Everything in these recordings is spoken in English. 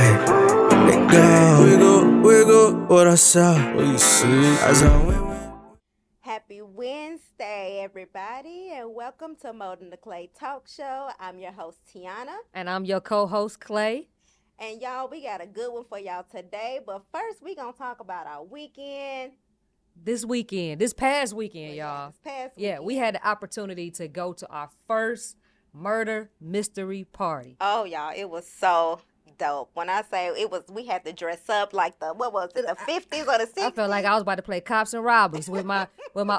Let go, wiggle, what I saw. What you see? As I went. Happy Wednesday, everybody, and welcome to Mold in the Clay Talk Show. I'm your host, Tiana. And I'm your co-host, Clay. And y'all, we got a good one for y'all today. But first, we going to talk about our weekend. This past weekend, y'all. Yeah, we had the opportunity to go to our first murder mystery party. Oh, y'all, it was so dope. When I say it was, we had to dress up like the 50s or the 60s? I felt like I was about to play cops and robbers with my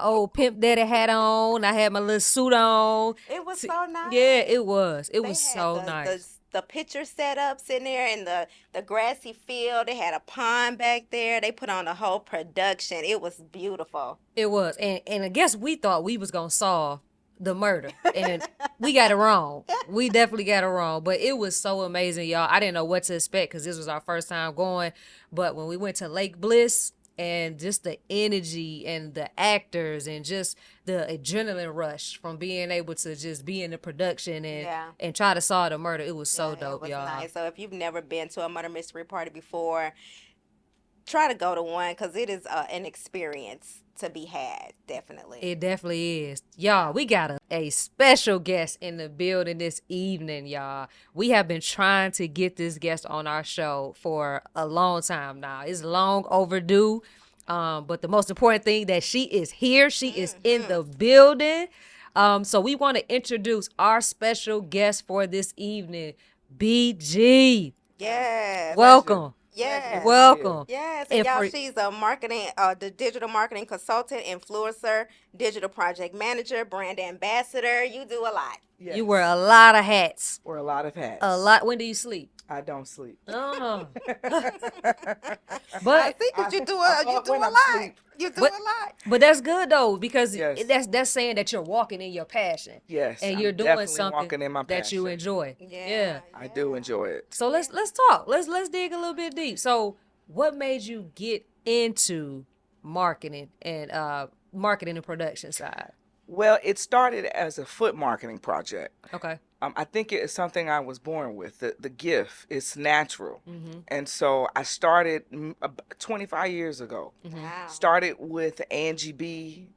old pimp daddy hat on. I had my little suit on. It was so nice. Yeah, it was. It was so nice. The picture setups in there and the grassy field. They had a pond back there. They put on the whole production. It was beautiful. It was. And I guess we thought we was going to solve the murder. And we got it wrong. We definitely got it wrong. But it was so amazing, y'all. I didn't know what to expect because this was our first time going. But when we went to Lake Bliss, and just the energy and the actors and just the adrenaline rush from being able to just be in the production and try to solve the murder. It was so dope, it was y'all. Nice. So if you've never been to a murder mystery party before, try to go to one because it is an experience to be had, definitely. It definitely is. Y'all, we got a special guest in the building this evening, y'all. We have been trying to get this guest on our show for a long time now. It's long overdue. But the most important thing that she is here. She is in the building. So we want to introduce our special guest for this evening, BG. Yes. Welcome. Yes. Welcome. Yes. And y'all, she's a the digital marketing consultant, influencer, digital project manager, brand ambassador. You do a lot. Yes. You wear a lot of hats. Wear a lot of hats. A lot. When do you sleep? I don't sleep. Oh. But I think that you do a lot. You do a lot. But that's good though, because yes. that's saying that you're walking in your passion. Yes. And you're doing something in my that you enjoy. Yeah. I do enjoy it. So let's talk. Let's dig a little bit deep. So what made you get into marketing and production side? Well, it started as a foot marketing project. Okay. I think it is something I was born with. The gift is natural. Mm-hmm. And so I started 25 years ago. Mm-hmm. Wow. Started with Angie B,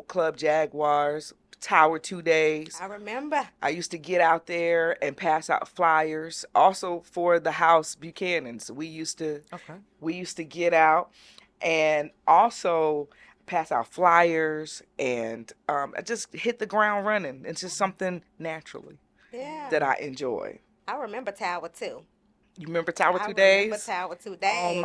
Club Jaguars, Tower 2 Days. I remember. I used to get out there and pass out flyers. Also for the house Buchanan's. We used to get out and also pass out flyers and I just hit the ground running. It's just something naturally that I enjoy. I remember Tower 2. You remember Tower 2 Days? I remember Tower 2 Days.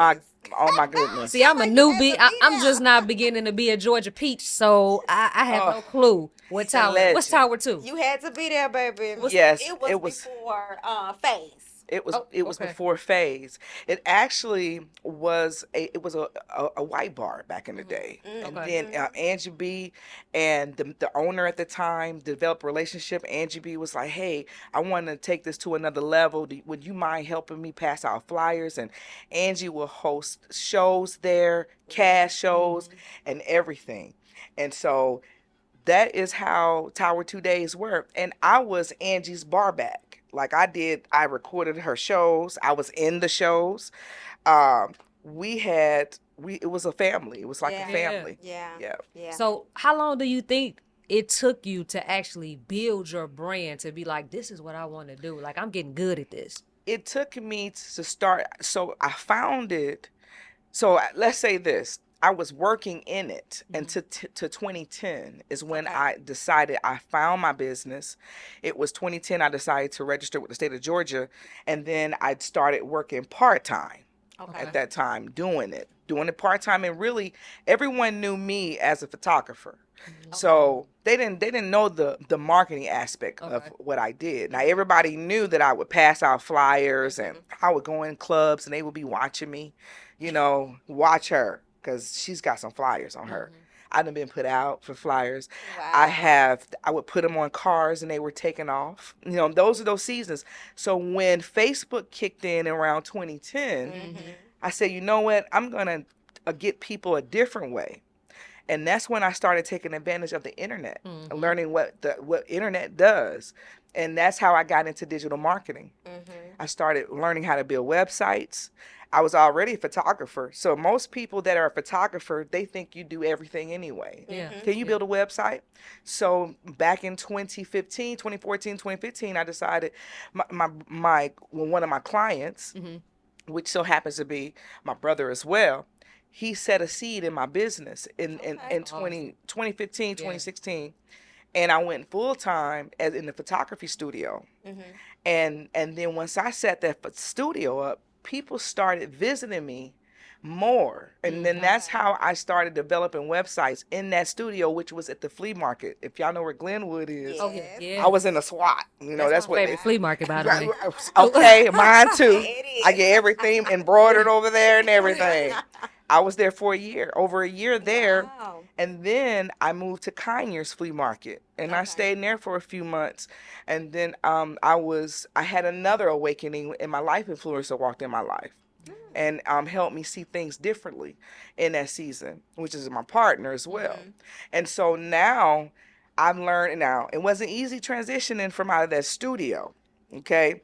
Oh my goodness. See, I'm a newbie. I'm just not beginning to be a Georgia peach, so I have no clue what's Tower 2. You had to be there, baby. Yes, it was before Phase. It was before Phase. It actually was a white bar back in the day. And then Angie B and the owner at the time developed a relationship. Angie B was like, hey, I want to take this to another level. Would you mind helping me pass out flyers? And Angie will host shows there, cash shows, and everything. And so that is how Tower 2 Days worked. And I was Angie's barback. Like I recorded her shows. I was in the shows. It was a family. It was like a family. Yeah. So how long do you think it took you to actually build your brand to be like, this is what I want to do? Like, I'm getting good at this. It took me to start. So I found it. So let's say this. I was working in it until to 2010 is when I decided I found my business. It was 2010 I decided to register with the state of Georgia, and then I started working part-time at that time, doing it part-time, and really everyone knew me as a photographer. So they didn't know the marketing aspect of what I did. Now everybody knew that I would pass out flyers and I would go in clubs and they would be watching me, watch her. Because she's got some flyers on her. I done been put out for flyers. Wow. I would put them on cars and they were taken off. Those are those seasons. So when Facebook kicked in around 2010, I said, you know what? I'm going to get people a different way. And that's when I started taking advantage of the internet, learning what internet does. And that's how I got into digital marketing. I started learning how to build websites. I was already a photographer. So most people that are a photographer, they think you do everything anyway. Yeah. Can you build a website? So back in 2015, I decided one of my clients, which so happens to be my brother as well, he set a seed in my business in 2015, 2016. And I went full time as in the photography studio. And then once I set that studio up, people started visiting me more. And then that's how I started developing websites in that studio, which was at the flea market. If y'all know where Glenwood is, Yeah. I was in a SWAT. You know, that's my what favorite flea market, by the way. Okay, mine too. It is. I get everything embroidered over there and everything. I was there for over a year there. Wow. And then I moved to Conyers Flea Market, and I stayed in there for a few months. And then I had another awakening, and my life influencer walked in my life, and helped me see things differently in that season, which is my partner as well. And so now I've learned. Now it wasn't easy transitioning from out of that studio. Okay.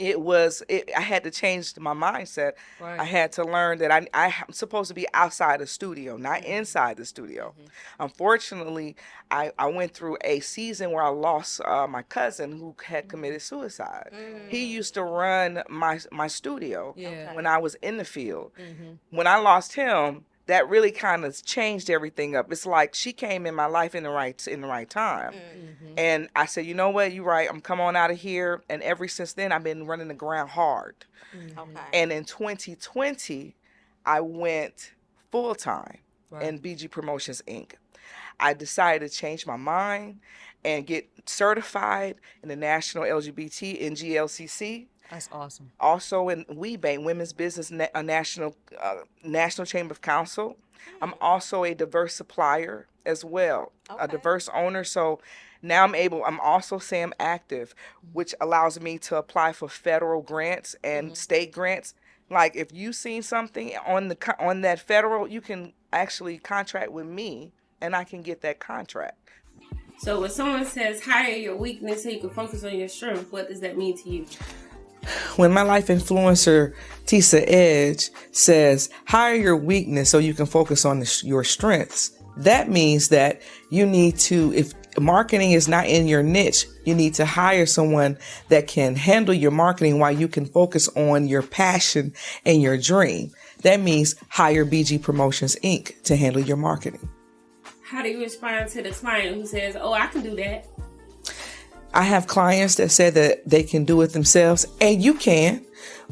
I had to change my mindset. Right. I had to learn that I'm supposed to be outside the studio, not inside the studio. Unfortunately, I went through a season where I lost my cousin who had committed suicide. He used to run my studio when I was in the field. When I lost him, that really kind of changed everything up. It's like she came in my life in the right time. And I said, you know what, you're right. I'm coming on out of here. And ever since then, I've been running the ground hard. And in 2020, I went full time in BG Promotions Inc. I decided to change my mind and get certified in the National LGBT NGLCC. That's awesome. Also in WeBank, Women's Business National Chamber of Council. I'm also a diverse supplier as well, a diverse owner. So now I'm also SAM active, which allows me to apply for federal grants and state grants. Like if you've seen something on that federal, you can actually contract with me and I can get that contract. So when someone says hire your weakness so you can focus on your strength, what does that mean to you? When my life influencer, Tisa Edge, says, hire your weakness so you can focus on your strengths, that means that you need to, if marketing is not in your niche, you need to hire someone that can handle your marketing while you can focus on your passion and your dream. That means hire BG Promotions Inc. to handle your marketing. How do you respond to the client who says, oh, I can do that? I have clients that say that they can do it themselves, and you can,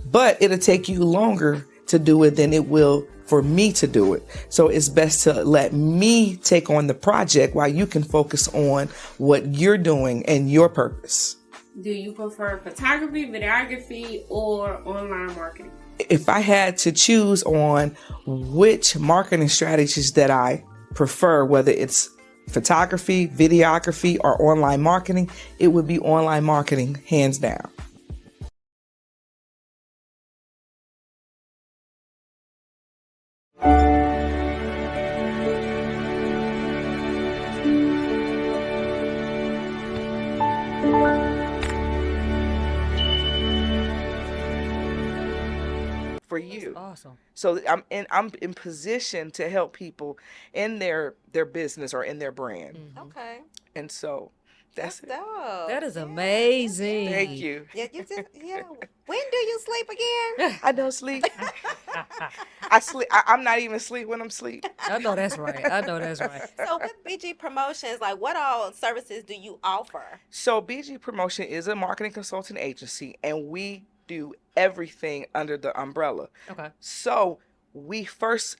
but it'll take you longer to do it than it will for me to do it. So it's best to let me take on the project while you can focus on what you're doing and your purpose. Do you prefer photography, videography, or online marketing? If I had to choose on which marketing strategies that I prefer, whether it's photography, videography, or online marketing, it would be online marketing, hands down. For you. Awesome. So I'm in position to help people in their business or in their brand. Okay. And so that's it. dope. That is amazing. Thank you. Yeah, you just When do you sleep again? I don't sleep. I sleep. I'm not even asleep when I'm asleep. I know that's right. So with BG Promotions, like what all services do you offer? So BG Promotion is a marketing consulting agency, and we do everything under the umbrella. Okay. So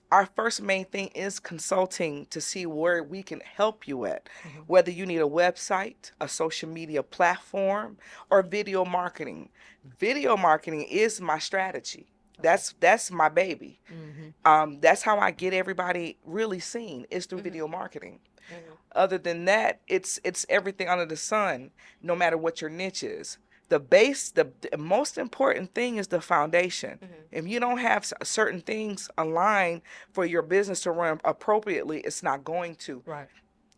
our first main thing is consulting to see where we can help you at, whether you need a website, a social media platform, or video marketing. Video marketing is my strategy. That's my baby. That's how I get everybody really seen, is through video marketing. Other than that, it's everything under the sun, no matter what your niche is. The most important thing is the foundation. If you don't have certain things aligned for your business to run appropriately, it's not going to. Right.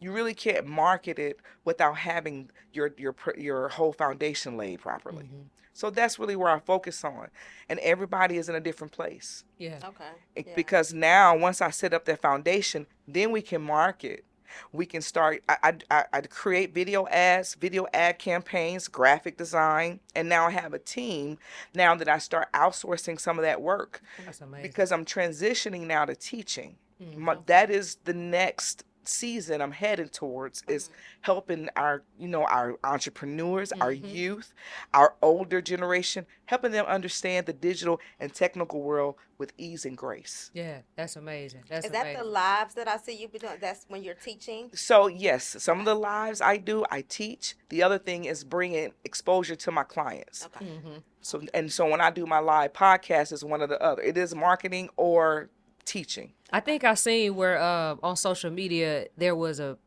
you really can't market it without having your whole foundation laid properly. So that's really where I focus on, and everybody is in a different place. Yeah. Okay. Yeah. Because now once I set up that foundation, then we can market. We can start. I create video ads, video ad campaigns, graphic design, and now I have a team. Now that I start outsourcing some of that work, That's amazing. because I'm transitioning now to teaching. That is the next season I'm headed towards, is helping our entrepreneurs, our youth, our older generation, helping them understand the digital and technical world with ease and grace. Yeah, that's amazing. That's Is that amazing. the lives that I see you be doing? That's when you're teaching? So yes, some of the lives I do, I teach. The other thing is bringing exposure to my clients. Okay. So when I do my live podcast, is one or the other. It is marketing or teaching. I think I seen where on social media it was a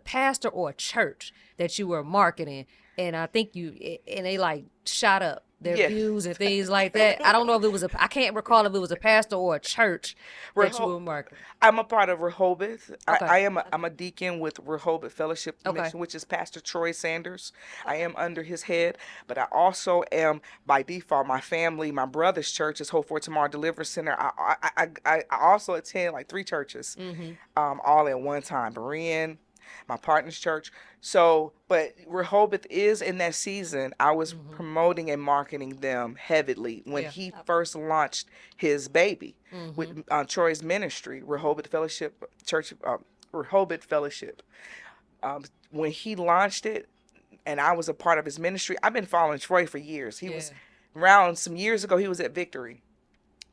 pastor or a church that you were marketing, and I think they like shot up their views and things like that. I don't know if it was I can't recall if it was a pastor or a church that you were marketing. I'm a part of Rehoboth. Okay. I'm a deacon with Rehoboth Fellowship Mission, which is Pastor Troy Sanders. I am under his head, but I also am by default. My family, my brother's church is Hope for Tomorrow Deliverance Center. I also attend like 3 churches, all at one time. Berean, my partner's church. So, but Rehoboth is in that season. I was promoting and marketing them heavily when he first launched his baby with Troy's ministry, Rehoboth Fellowship Church, Rehoboth Fellowship. When he launched it, and I was a part of his ministry, I've been following Troy for years. He was around some years ago. He was at Victory,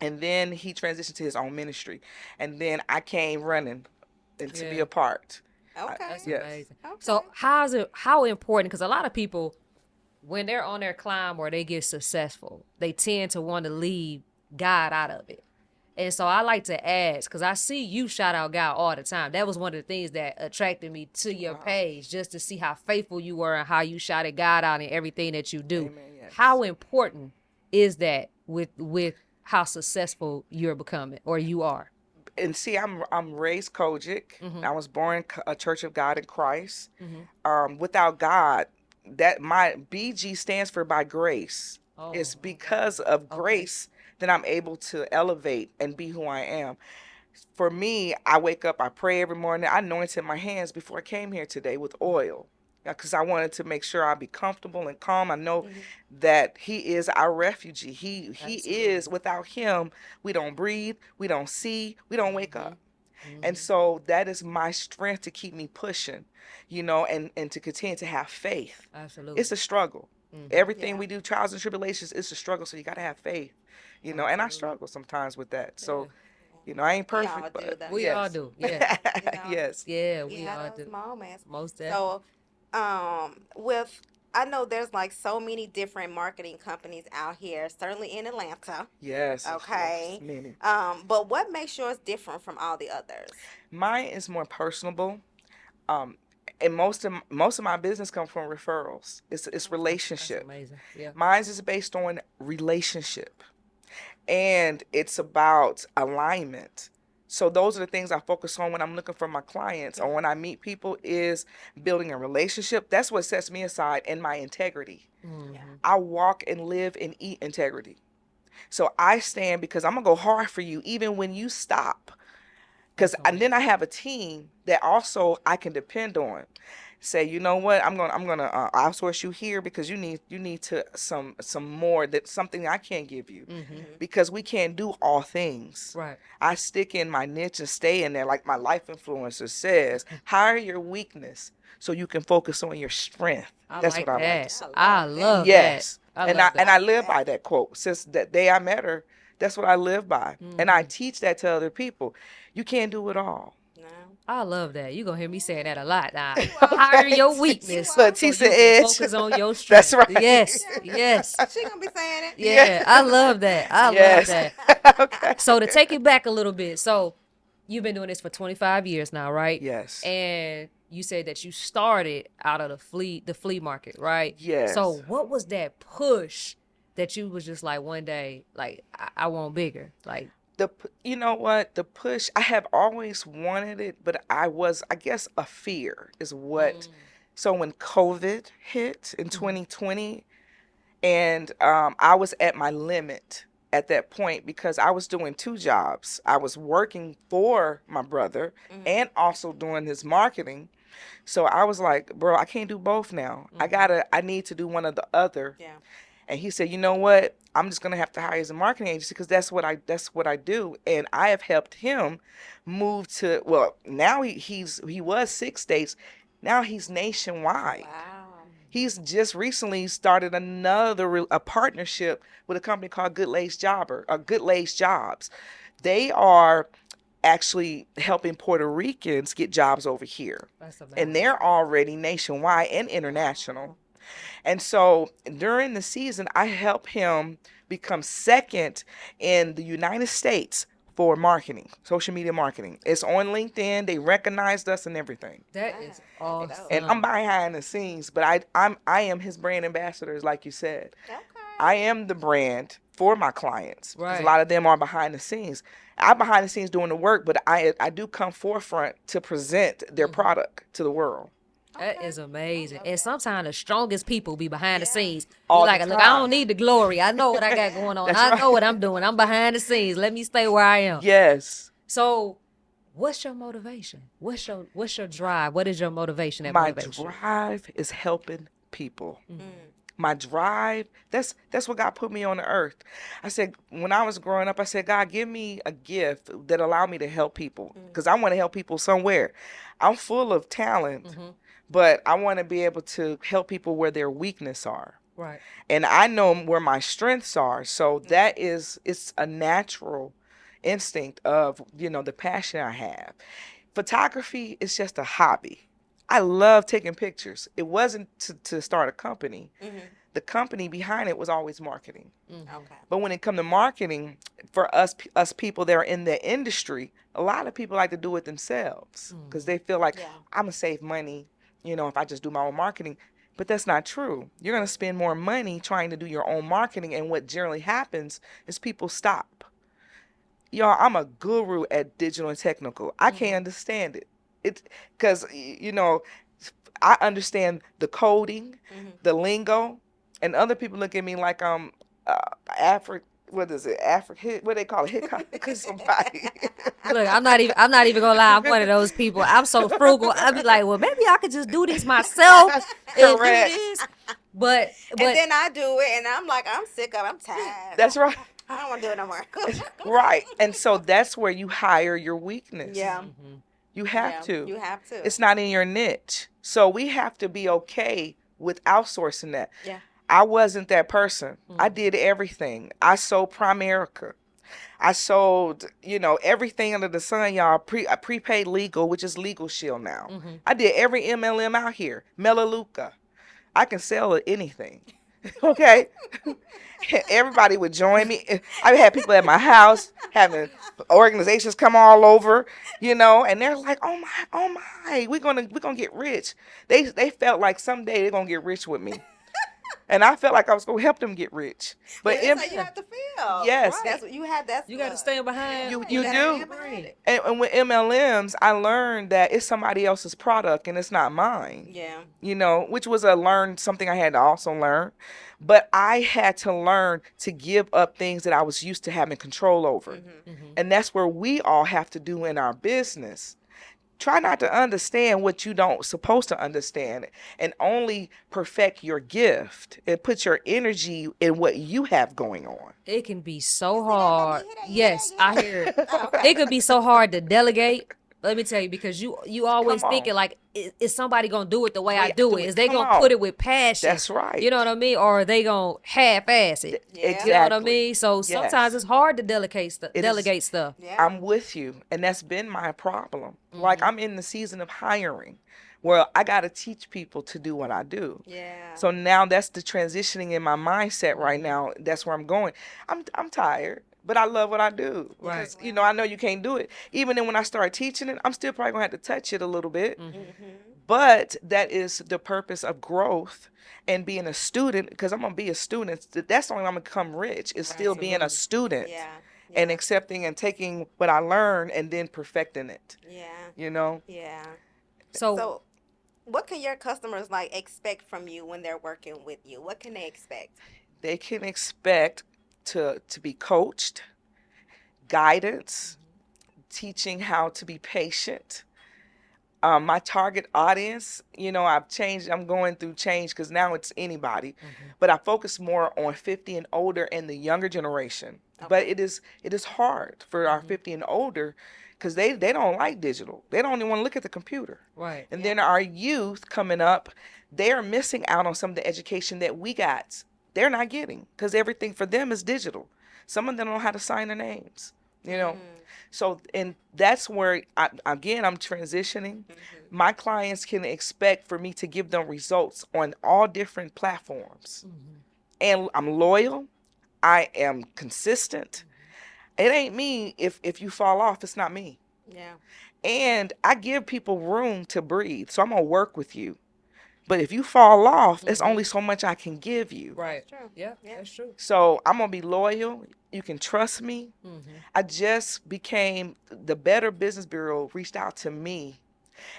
and then he transitioned to his own ministry, and then I came running and to be a part. Okay. That's Yes. amazing. Okay. So how important, because a lot of people, when they're on their climb or they get successful, they tend to want to leave God out of it. And so I like to ask, because I see you shout out God all the time. That was one of the things that attracted me to your page, just to see how faithful you were and how you shouted God out in everything that you do. Amen, yes. How important is that with how successful you're becoming or you are? And see, I'm raised Kojic. I was born a Church of God in Christ. Without God, that my BG stands for by grace. It's because of grace that I'm able to elevate and be who I am. For me, I wake up, I pray every morning. I anointed my hands before I came here today with oil, because I wanted to make sure I'd be comfortable and calm. I know that he is our refugee. He is, without him, we don't breathe, we don't see, we don't wake up. And so that is my strength to keep me pushing, and to continue to have faith. Absolutely. It's a struggle. Everything we do, trials and tribulations, it's a struggle. So you got to have faith, and I struggle sometimes with that. So, I ain't all perfect, do, but though. We yes. all do. Yeah. Yes. Yeah, we Yeah, all those do. moments. Most definitely. So, I know there's like so many different marketing companies out here, certainly in Atlanta. Yes. Okay. Yes, many. But what makes yours different from all the others? Mine is more personable. And most of my business comes from referrals. It's relationship. That's amazing. Yeah. Mine is based on relationship, and it's about alignment. So those are the things I focus on when I'm looking for my clients or when I meet people, is building a relationship. That's what sets me aside, and my integrity. I walk and live and eat integrity. So I stand because I'm gonna go hard for you even when you stop. And then I have a team that also I can depend on. Say, you know what, I'm gonna outsource you here because you need to some more, that something I can't give you, because we can't do all things. Right. I stick in my niche and stay in there, like my life influencer says. Hire your weakness so you can focus on your strength. That's like what I like that. to say. I love Yes, that. and I live by that quote. Since that day I met her, that's what I live by, and I teach that to other people. You can't do it all. No. I love that. You're going to hear me saying that a lot now. Hire your weakness. But so you Tisa can Edge. focus on your strength. That's right. Yes. Yes. She gonna be saying it. Yeah. I love that. I Yes. love that. Okay. So to take it back a little bit. So you've been doing this for 25 years now, right? Yes. And you said that you started out of the flea market, right? Yes. So what was that push that you was just like one day, like, I want bigger? Like, You know what, the push, I have always wanted it, but I guess a fear is what. So when COVID hit in 2020, and I was at my limit at that point because I was doing two jobs. I was working for my brother and also doing his marketing. So I was like, bro, I can't do both now. I need to do one or the other. Yeah. And he said, you know what? I'm just gonna have to hire as a marketing agency because that's what I do. And I have helped him move to, well, now he was 6 states. Now he's nationwide. Wow. He's just recently started a partnership with a company called Good Lace Jobs. They are actually helping Puerto Ricans get jobs over here. That's amazing. And they're already nationwide and international. And so during the season, I help him become second in the United States for marketing, social media marketing. It's on LinkedIn. They recognized us and everything. That is awesome. And I'm behind the scenes, but I am his brand ambassador, like you said. Okay. I am the brand for my clients. Because Right. a lot of them are behind the scenes. I'm behind the scenes doing the work, but I do come forefront to present their product to the world. That is amazing. And sometimes the strongest people be behind the scenes. All You're the like, look, I time. don't need the glory. I know what I got going on. That's I right. know what I'm doing. I'm behind the scenes. Let me stay where I am. Yes. So, what's your motivation? What's your drive? What is your motivation that My motivates you? drive is helping people. My drive, that's what God put me on the earth. I said, when I was growing up, I said, God, give me a gift that allow me to help people because I want to help people somewhere. I'm full of talent, but I want to be able to help people where their weakness are. Right. And I know where my strengths are. So it's a natural instinct of, the passion I have. Photography is just a hobby. I love taking pictures. It wasn't to start a company. The company behind it was always marketing. Okay. But when it comes to marketing, for us people that are in the industry, a lot of people like to do it themselves because they feel like, I'm going to save money, if I just do my own marketing. But that's not true. You're going to spend more money trying to do your own marketing. And what generally happens is people stop. Y'all, I'm a guru at digital and technical. I can't understand it. It's because, I understand the coding, the lingo, and other people look at me like I'm what do they call it? Hiccup somebody. Look, I'm not even gonna lie. I'm one of those people. I'm so frugal. I'd be like, well, maybe I could just do this myself. And do Correct. this. But And then I do it, and I'm like, I'm sick of it. I'm tired. That's right. I don't want to do it no more. Right. And so that's where you hire your weakness. Yeah. You have to. You have to. It's not in your niche. So we have to be okay with outsourcing that. Yeah. I wasn't that person. I did everything. I sold Primerica. I sold, everything under the sun, y'all. Prepaid legal, which is Legal Shield now. I did every MLM out here. Melaleuca. I can sell anything. Okay? Everybody would join me. I had people at my house having organizations come all over, and they're like, oh my, we're gonna get rich. They felt like someday they're gonna get rich with me. And I felt like I was going to help them get rich. But That's how you have to feel. Yes. Right. That's what you have. you got to stand behind. You gotta do. stand behind it. And with MLMs, I learned that it's somebody else's product and it's not mine. Yeah. Which was something I had to also learn. But I had to learn to give up things that I was used to having control over. And that's where we all have to do in our business. Try not to understand what you don't supposed to understand and only perfect your gift and put your energy in what you have going on. It can be so hard. Yes, I hear it. It could be so hard to delegate. Let me tell you, because you always Come on. thinking like, is somebody gonna do it the way I do it? Is they Come gonna on. put it with passion? That's right. You know what I mean? Or are they gonna half-ass it? Yeah. Exactly. You know what I mean? So Yes. sometimes it's hard to delegate is. stuff. Yeah. I'm with you. And that's been my problem. Like I'm in the season of hiring where I got to teach people to do what I do. Yeah. So now that's the transitioning in my mindset right now. That's where I'm going. I'm tired, but I love what I do. Right. Because, I know you can't do it. Even then when I start teaching it, I'm still probably going to have to touch it a little bit. But that is the purpose of growth and being a student, because I'm going to be a student. That's the only way I'm going to become rich is still being a student. Yeah. and accepting and taking what I learned and then perfecting it. Yeah. You know? Yeah. So, So, what can your customers like expect from you when they're working with you? What can they expect? They can expect to be coached, guidance, teaching how to be patient. My target audience, you know, I've changed. I'm going through change because now it's anybody, but I focus more on 50 and older and the younger generation. But it is hard for our 50 and older because they don't like digital. They don't even want to look at the computer. right. And then our youth coming up, they are missing out on some of the education that we got. They're not getting because everything for them is digital. Some of them don't know how to sign their names, you know. So, and that's where, I'm transitioning. My clients can expect for me to give them results on all different platforms. And I'm loyal. I am consistent. It ain't me. If you fall off, it's not me. Yeah. And I give people room to breathe. So I'm going to work with you. But if you fall off, it's only so much I can give you. Right. True. Yeah, Yeah. that's true. So I'm going to be loyal. You can trust me. I just became, the Better Business Bureau reached out to me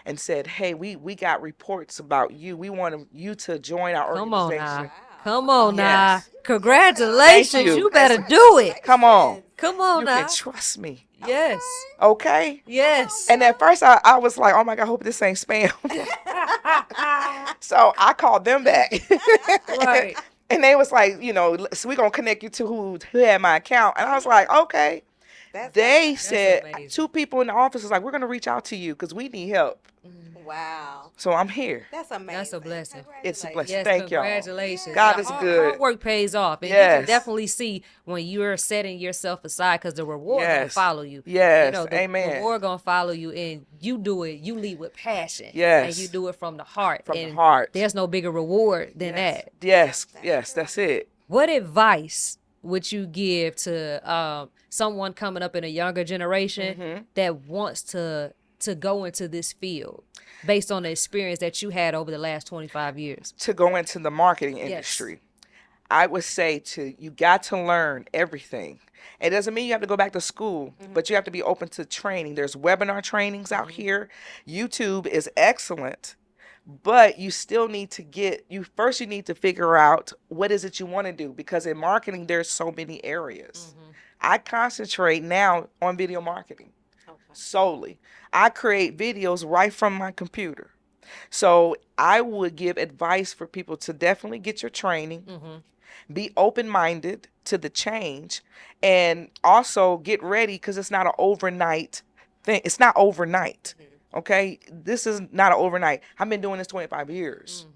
and said, hey, we got reports about you. We want you to join our Come on organization. now. Come on now. Yes. Congratulations. Thank you. You better do it. Come on. Come on You now. can trust me. Yes. Okay? Yes. And at first I was like, oh my God, I hope this ain't spam. So I called them back. Right. And they was like, you know, so we're going to connect you to who had my account. And I was like, okay. They said, amazing. 2 people in the office was like, we're going to reach out to you because we need help. Wow. So I'm here. That's amazing. That's a blessing. It's a Congratulations. blessing. Yes, Thank y'all. congratulations. God Your is hard- good. Hard work pays off. And you Yes. can definitely see when you're setting yourself aside because the reward going to Yes. follow you. Yes. You know, the Amen. reward going to follow you and you do it. You lead with passion. Yes. And you do it from the heart. From the and heart. There's no bigger reward than that. Yes. Yes. That's it. What advice would you give to someone coming up in a younger generation that wants to go into this field based on the experience that you had over the last 25 years? To go into the marketing industry, I would say you got to learn everything. It doesn't mean you have to go back to school, but you have to be open to training. There's webinar trainings out here. YouTube is excellent, but you still need to you need to figure out what is it you want to do, because in marketing, there's so many areas. I concentrate now on video marketing solely. I create videos right from my computer. So I would give advice for people to definitely get your training, be open-minded to the change, and also get ready because it's not an overnight thing. It's not overnight. Okay? This is not an overnight. I've been doing this 25 years.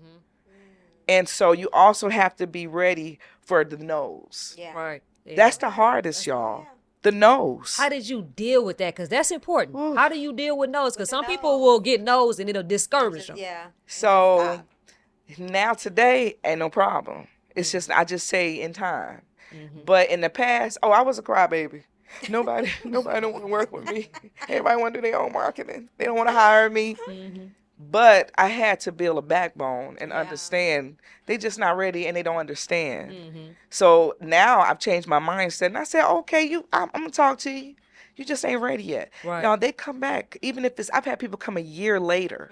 And so you also have to be ready for the no's. Yeah. Right. Yeah. That's the hardest, y'all. The no's. How did you deal with that? Because that's important. Oof. How do you deal with no's? Because the some people no's. will get no's and it'll discourage them. Yeah. So now today ain't no problem. It's just I just say in time. But in the past, I was a crybaby. Nobody don't want to work with me. Everybody want to do their own marketing. They don't want to hire me. But I had to build a backbone and understand they just not ready and they don't understand. So now I've changed my mindset and I said, okay, I'm gonna talk to you. You just ain't ready yet. Right. Now they come back, even if I've had people come a year later.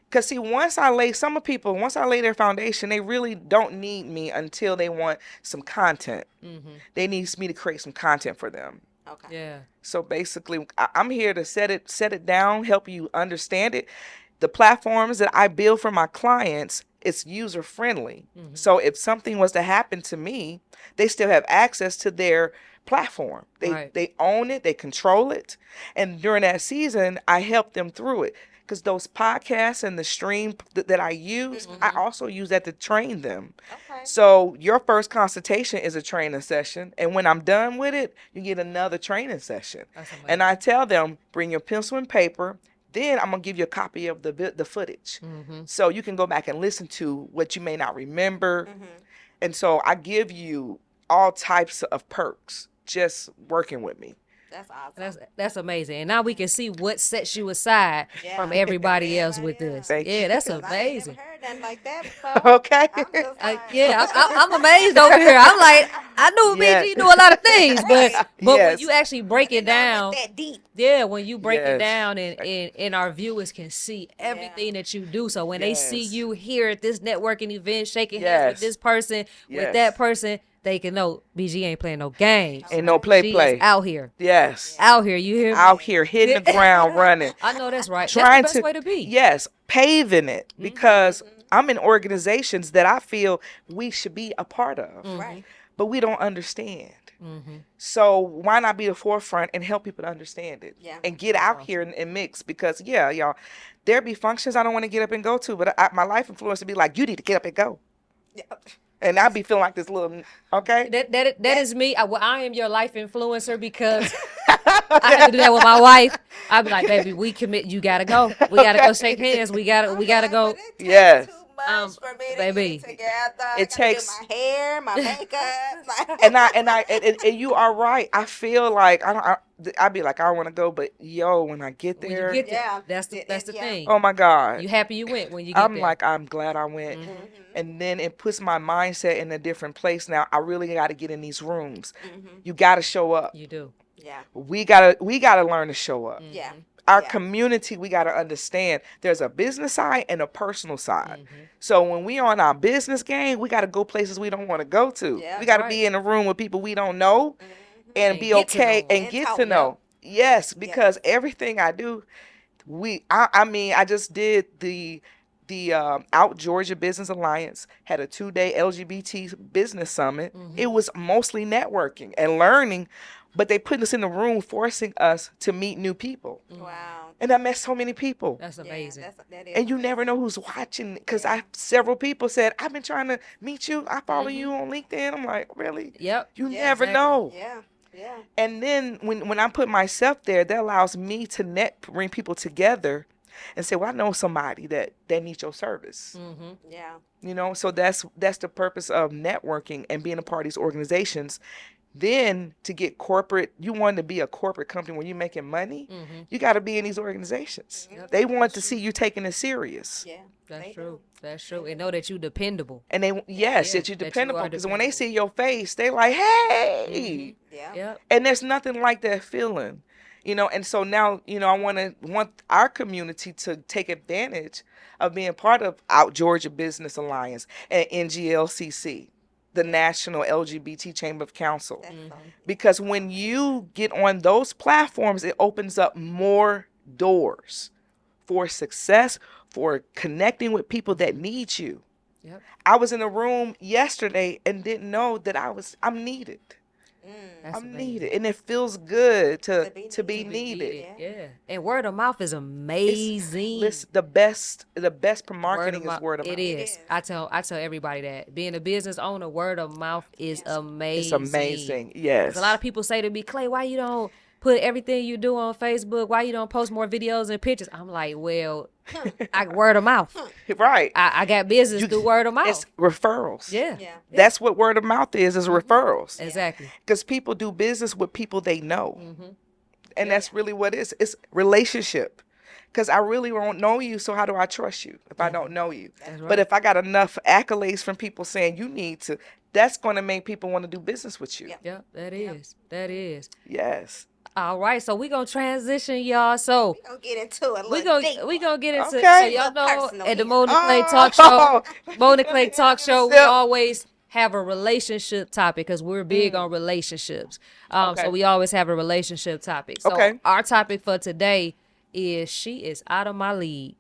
Because see, once I lay their foundation, they really don't need me until they want some content. They need me to create some content for them. Okay. Yeah. So basically, I'm here to set it down, help you understand it. The platforms that I build for my clients, it's user friendly. So if something was to happen to me, they still have access to their platform. They own it, they control it. And during that season, I help them through it. Because those podcasts and the stream that I use, I also use that to train them. Okay. So your first consultation is a training session. And when I'm done with it, you get another training session. And I tell them, bring your pencil and paper. Then I'm going to give you a copy of the footage. So you can go back and listen to what you may not remember. And so I give you all types of perks just working with me. That's awesome. That's amazing. And now we can see what sets you aside from everybody else with this. Thank you. Yeah, that's I ain't never amazing. heard nothing like that before. Okay. I'm just like, Yeah, I'm amazed over here. I'm like, I knew Yes. BG knew a lot of things, but when Yes. you actually break it didn't know it down, went that deep. yeah, when you break it Yes. down and our viewers can see everything that you do. So when they see Yes. you here at this networking event, shaking hands Yes. with this person, with Yes. that person, they can know BG ain't playing no games. Ain't no She is play. out here. Yes. Out here, you hear me? Out here hitting the ground running. I know that's right. Trying That's the best way to be. Yes, paving it because I'm in organizations that I feel we should be a part of, Right. but we don't understand. So why not be the forefront and help people to understand it Yeah. and get out here and mix? Because y'all, there be functions I don't want to get up and go to, but my life influence would be like, you need to get up and go, Yeah. and I'd be feeling like this little okay. That is me. I am your life influencer because I have to do that with my wife. I'd be like, baby, we commit. You gotta go. We gotta go shake hands. We gotta go. But it takes Yes. too much for me to baby. get together. I It gotta takes- do my hair, my makeup. Like, And you are right. I feel like I'd be like, I want to go, but when I get When there, you get there, Yeah. that's the Yeah. thing. oh my God. You happy you went when you get I'm there. like, I'm glad I went. And then it puts my mindset in a different place. Now I really got to get in these rooms. You got to show up. You do. yeah. We gotta learn to show up. Yeah. Our Yeah. community, we got to understand there's a business side and a personal side. So when we on our business game, we got to go places we don't want to go to. Yeah, we got to right. be in a room with people we don't know and And be get to know okay 'em. and And get talk, to yeah. know. Yes, because everything I do, I mean, I just did the Out Georgia Business Alliance had a 2-day LGBT business summit. It was mostly networking and learning, but they put us in the room forcing us to meet new people. Wow. And I met so many people. That's Yeah, amazing. that is And you never know who's watching because several people said, I've been trying to meet you. I follow you on LinkedIn. I'm like, really? Yep. You Yeah, never exactly. know. Yeah. Yeah. And then when I put myself there, that allows me to bring people together and say, well, I know somebody that needs your service. Yeah. So that's the purpose of networking and being a part of these organizations. Then to get corporate, you want to be a corporate company where you're making money, you got to be in these organizations. They want to see you taking it serious. Yeah. That's They true. do. That's true. And know that you dependable. And that you're that you dependable are because when they dependable. see your face, they like, hey. Yeah. Yep. And there's nothing like that feeling, and so now, I want our community to take advantage of being part of Out Georgia Business Alliance and NGLCC, the National LGBT Chamber of Counsel. That's so- Because when you get on those platforms, it opens up more doors for success, for connecting with people that need you. Yep. I was in a room yesterday and didn't know that I'm needed. That's I'm amazing. needed, and it feels good to To be be needed. Yeah. And word of mouth is amazing. Listen, the best for Word marketing of mouth, is word of mouth. It is. is. I tell everybody that being a business owner, word of mouth is amazing. It's amazing. Yes. 'Cause a lot of people say to me, Clay, why you don't put everything you do on Facebook? Why you don't post more videos and pictures? I'm like, well, I word of mouth. Right. I got business through word of mouth. It's referrals. Yeah. Yeah. That's what word of mouth is referrals. Exactly. Because people do business with people they know. And that's really what it is. It's relationship. Because I really won't know you, so how do I trust you if I don't know you? That's right. But if I got enough accolades from people saying you need to, that's going to make people want to do business with you. Yeah. Yep, that is. That is. Yes. All right, so we gonna transition, y'all. So We're gonna get into it a we little gonna deeper. we gonna get into Okay. so y'all Little know personal at the here. Mona Clay Talk Show. Mona Clay Talk Show, we Yep. always have a relationship topic because we're big on relationships. Okay. So we always have a relationship topic. So Okay. our topic for today is she is out of my league.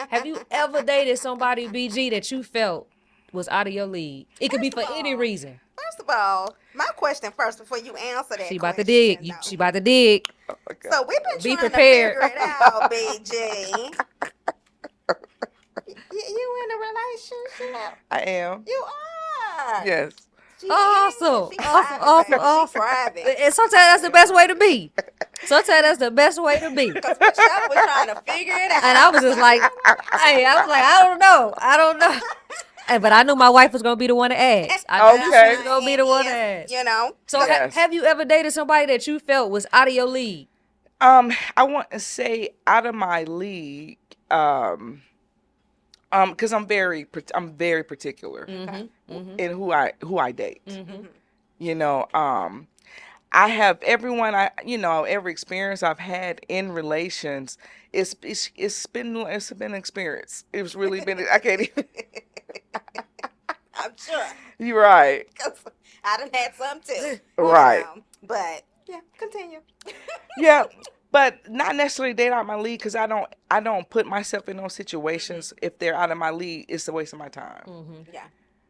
Have you ever dated somebody, BG, that you felt was out of your league? It could be for any reason. First of all, my question first before you answer that. She about to question, dig. though. She about to dig. So we've been Be trying prepared. to figure it out, BG. You in a relationship? I am. You are. Yes. She Awesome. is. She Awesome, private, awesome, baby. She awesome. private. And sometimes that's the best way to be. Sometimes that's the best way to be. Because Michelle was trying to figure it out. And I was just like, hey, I don't know. And, but I knew my wife was gonna be the one to ask. I knew Okay. she was gonna be the one to ask. You know. So Yes. have you ever dated somebody that you felt was out of your league? I want to say out of my league. Because I'm very particular in who I date. You know, I have everyone every experience I've had in relations. It's been an experience. It's really been. I can't even. I'm sure. You're right. 'Cause I done had some too. Right. But yeah, continue. Yeah, but not necessarily date out my league because I don't put myself in those situations. If they're out of my league, it's a waste of my time. Yeah.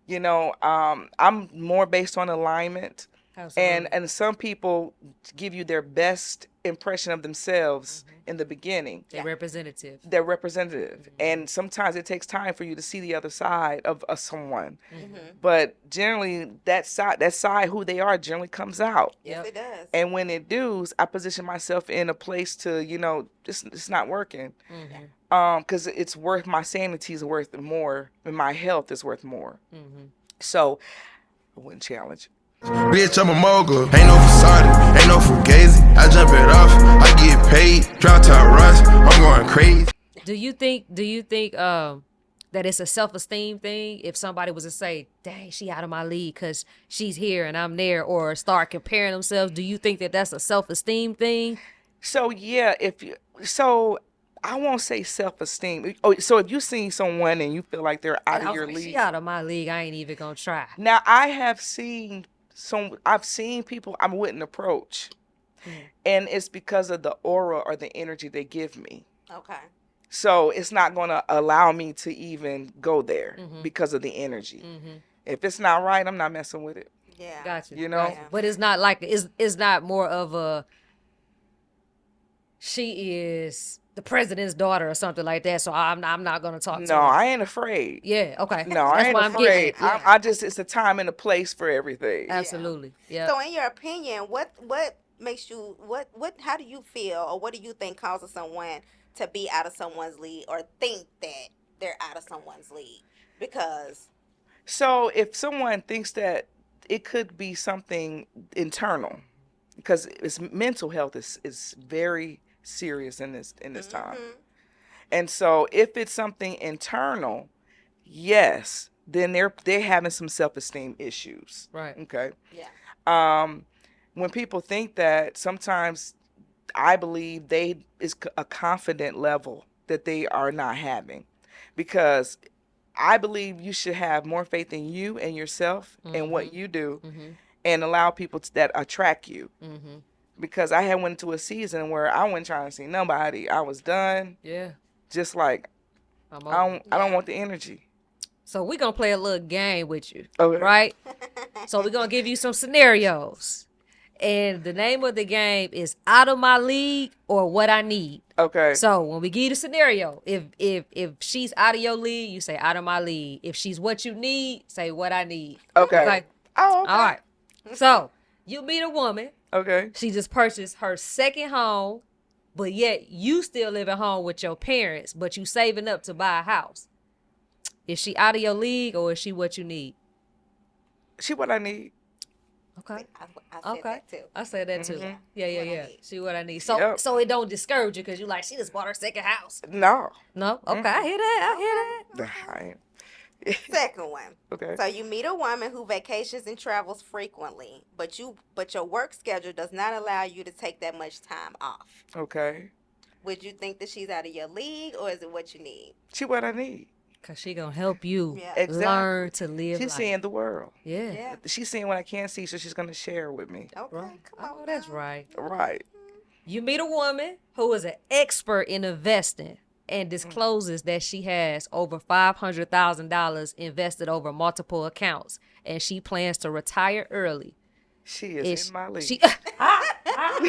You know, I'm more based on alignment. Absolutely. And some people give you their best impression of themselves in the beginning. They're representative. They're representative. And sometimes it takes time for you to see the other side of someone. But generally that side who they are generally comes out. Yes, it does. And when it does, I position myself in a place to, it's not working. Because it's worth, my sanity is worth more, and my health is worth more. So I wouldn't challenge. Bitch, I'm a mogul. Ain't no facade, ain't no fugazi. I jump it off, I get paid. Drop top rush, I'm going crazy. Do you think that it's a self-esteem thing if somebody was to say, dang, she out of my league because she's here and I'm there, or start comparing themselves? Do you think that that's a self-esteem thing? So yeah, I won't say self-esteem. Oh, so if you see someone and you feel like they're out of your league, She out of my league, I ain't even gonna try. Now I've seen people I wouldn't approach, and it's because of the aura or the energy they give me. Okay. So it's not going to allow me to even go there because of the energy. If it's not right, I'm not messing with it. Yeah. Gotcha. You know? Yeah. But it's not like it's not more of a she is the president's daughter or something like that. So I'm not gonna talk to No, her. I ain't afraid. Yeah. Okay. No, I That's ain't what I'm getting afraid. at. Yeah. I just, it's a time and a place for everything. Absolutely. Yeah. So in your opinion, what makes you how do you feel, or what do you think causes someone to be out of someone's league, or think that they're out of someone's league? Because So if someone thinks that, it could be something internal, because mental health is very serious in this time. And so if it's something internal, yes, then they're having some self-esteem issues. Right. Okay. yeah. When people think that, sometimes I believe is a confident level that they are not having, because I believe you should have more faith in you and yourself and what you do, and allow people that attract you. Because I had went into a season where I wasn't trying to see nobody. I was done. Yeah. Just like, I don't want the energy. So we're gonna play a little game with you. Okay. Right? So we're gonna give you some scenarios. And the name of the game is Out of My League or What I Need. Okay. So when we give you the scenario, if she's out of your league, you say out of my league. If she's what you need, say what I need. Okay. Oh, okay. All right. So you meet a woman. Okay. She just purchased her second home, but yet you still live at home with your parents, but you saving up to buy a house. Is she out of your league or is she what you need? She what I need. Okay. I said that too. I said that too. Mhm. Yeah. What I need. She what I need. So Yep. so it don't discourage you because you like, she just bought her second house. No. No? Okay, I hear that. I ain't. Second one. Okay. So you meet a woman who vacations and travels frequently, but your work schedule does not allow you to take that much time off. Okay. Would you think that she's out of your league, or is it what you need? She what I need. Because she going to help you Yeah. Exactly. learn to live She's life. seeing the world. Yeah. Yeah. She's seeing what I can't see, so she's gonna share with me. Okay. Right. Come on. Oh, that's now. right. Right. You meet a woman who is an expert in investing and discloses that she has over $500,000 invested over multiple accounts, and she plans to retire early. She is in my league. She I know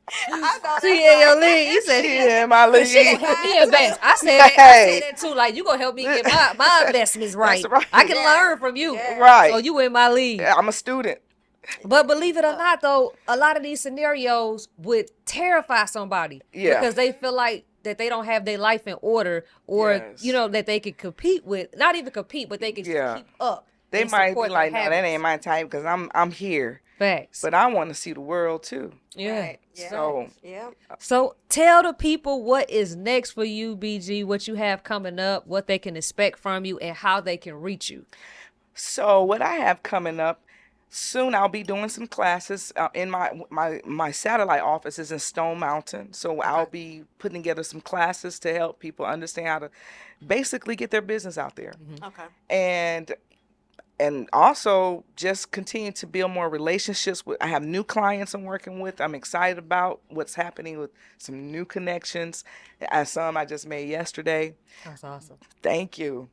She that's in your right. league. You said She in my league. she gonna help me invest. I said that too. Like, you gonna help me get my investments right. That's right. I can Yeah. learn from you. Yeah. Right. So you in my league. I'm a student. But believe it or not, though, a lot of these scenarios would terrify somebody. Yeah. Because they feel like that they don't have their life in order, or Yes. that they can compete with, not even compete, but they can Yeah. keep up They and might be support like, their no, that habits. ain't my type because I'm here. Facts. But I want to see the world too. Yeah. Right. Yeah. So Yeah. So tell the people what is next for you, BG, what you have coming up, what they can expect from you, and how they can reach you. So what I have coming up soon, I'll be doing some classes in my satellite office is in Stone Mountain. So I'll be putting together some classes to help people understand how to basically get their business out there, Okay. and also just continue to build more relationships with. I have new clients I'm working with. I'm excited about what's happening with some new connections. Some I just made yesterday. That's awesome. Thank you.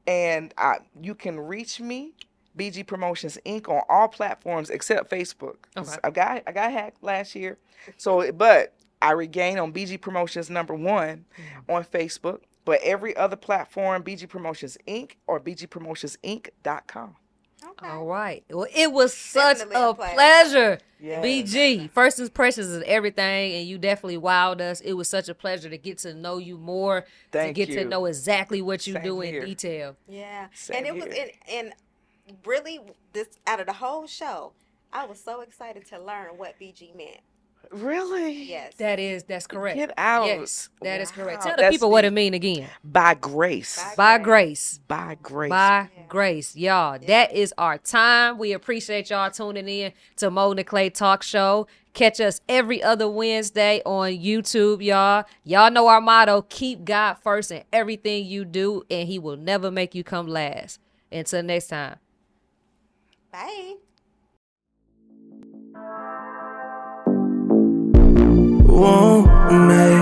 And you can reach me, BG Promotions Inc. on all platforms except Facebook. 'Cause Okay. I got hacked last year. So, but I regained on BG Promotions #1 on Facebook. But every other platform, BG Promotions Inc. or bgpromotionsinc.com. Okay. All right. Well, it was such Definitely a a pleasure. pleasure. Yes. BG, first impressions is everything, and you definitely wowed us. It was such a pleasure to get to know you more, Thank to get to you. know exactly what you Same do here. in detail. Yeah. Same And it was here. and really this out of the whole show, I was so excited to learn what BG meant. Really? Yes. That's correct. Get out. Yes, that is correct. Wow, Tell the that's people what deep. it mean again. By grace. By grace. By grace. By grace, y'all. That is our time. We appreciate y'all tuning in to Mold and Clay Talk Show. Catch us every other Wednesday on YouTube, y'all. Y'all know our motto: keep God first in everything you do, and He will never make you come last. Until next time. Bye. Won't make